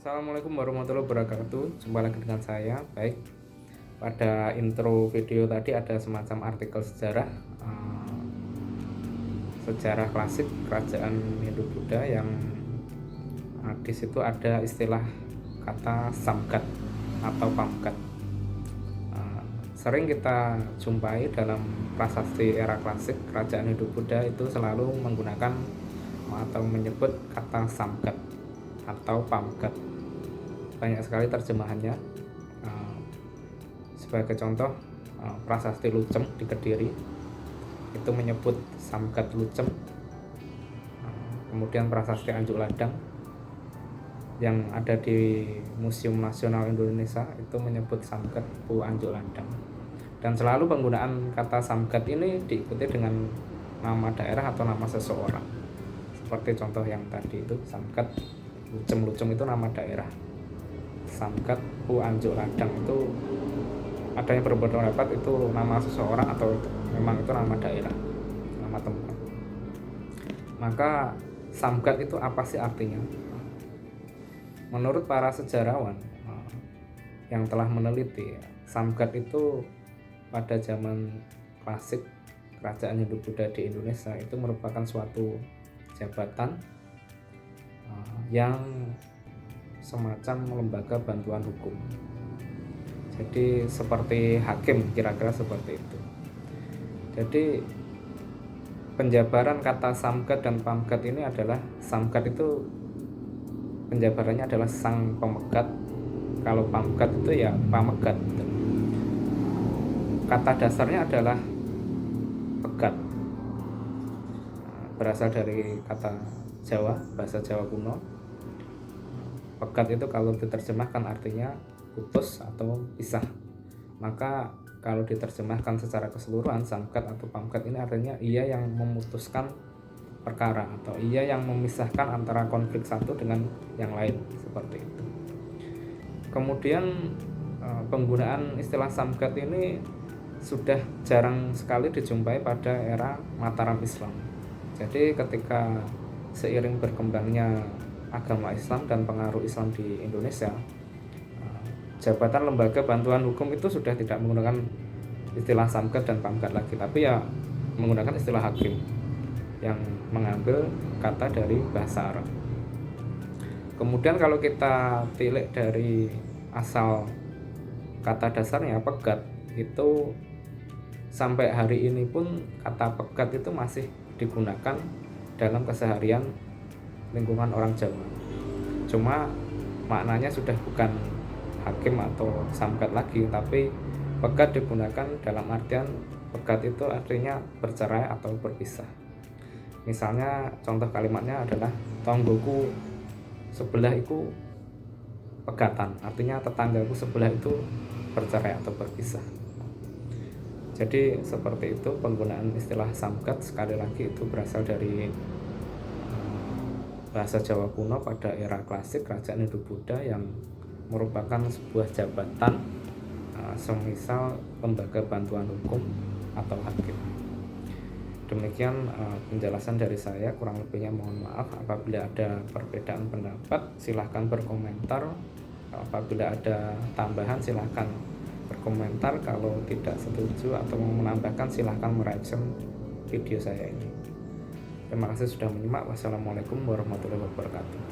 Assalamualaikum warahmatullahi wabarakatuh. Jumpa lagi dengan saya. Baik, pada intro video tadi ada semacam artikel sejarah sejarah klasik kerajaan Hindu-Buddha yang di situ ada istilah kata Samgat atau Pamgat. Sering kita jumpai dalam prasasti era klasik kerajaan Hindu-Buddha itu selalu menggunakan atau menyebut kata Samgat atau Pamgat. Banyak sekali terjemahannya. Sebagai contoh, prasasti Lucem di Kediri itu menyebut Samgat Lucem. Kemudian prasasti Anjuk Ladang yang ada di Museum Nasional Indonesia itu menyebut Samgat Pu Anjuk Ladang. Dan selalu penggunaan kata Samgat ini diikuti dengan nama daerah atau nama seseorang. Seperti contoh yang tadi itu Samgat Lucem. Lucem itu nama daerah. Samgat Pu Anjuk Ladang itu ada yang berpendapat itu nama seseorang atau memang itu nama daerah, nama tempat. Maka Samgat itu apa sih artinya? Menurut para sejarawan yang telah meneliti, Samgat itu pada zaman klasik kerajaan Hindu-Buddha di Indonesia itu merupakan suatu jabatan yang semacam lembaga bantuan hukum. Jadi seperti hakim, kira-kira seperti itu. Jadi penjabaran kata Samgat dan Pamgat ini adalah Samgat itu penjabarannya adalah sang pemegat, kalau Pamgat itu ya pamegat. Kata dasarnya adalah pegat, berasal dari kata Jawa, bahasa Jawa kuno. Pegat itu kalau diterjemahkan artinya putus atau pisah. Maka kalau diterjemahkan secara keseluruhan, Samgat atau Pamgat ini artinya ia yang memutuskan perkara atau ia yang memisahkan antara konflik satu dengan yang lain, seperti itu. Kemudian penggunaan istilah Samgat ini sudah jarang sekali dijumpai pada era Mataram Islam. Jadi ketika seiring berkembangnya agama Islam dan pengaruh Islam di Indonesia, jabatan lembaga bantuan hukum itu sudah tidak menggunakan istilah Samgat dan Pamgat lagi, tapi ya menggunakan istilah hakim yang mengambil kata dari bahasa Arab. Kemudian kalau kita tilik dari asal kata dasarnya pegat, itu sampai hari ini pun kata pegat itu masih digunakan dalam keseharian lingkungan orang Jawa. Cuma maknanya sudah bukan hakim atau Samgat lagi, tapi pegat digunakan dalam artian pegat itu artinya bercerai atau berpisah. Misalnya contoh kalimatnya adalah tonggoku sebelah itu pegatan, artinya tetanggaku sebelah itu bercerai atau berpisah. Jadi seperti itu penggunaan istilah Samgat. Sekali lagi itu berasal dari bahasa Jawa kuno pada era klasik kerajaan Hindu-Buddha yang merupakan sebuah jabatan semisal lembaga bantuan hukum atau hakim. Demikian penjelasan dari saya, kurang lebihnya mohon maaf. Apabila ada perbedaan pendapat silahkan berkomentar, apabila ada tambahan silahkan berkomentar, kalau tidak setuju atau mau menambahkan silahkan mereaction video saya ini. Terima kasih sudah menyimak. Wassalamualaikum warahmatullahi wabarakatuh.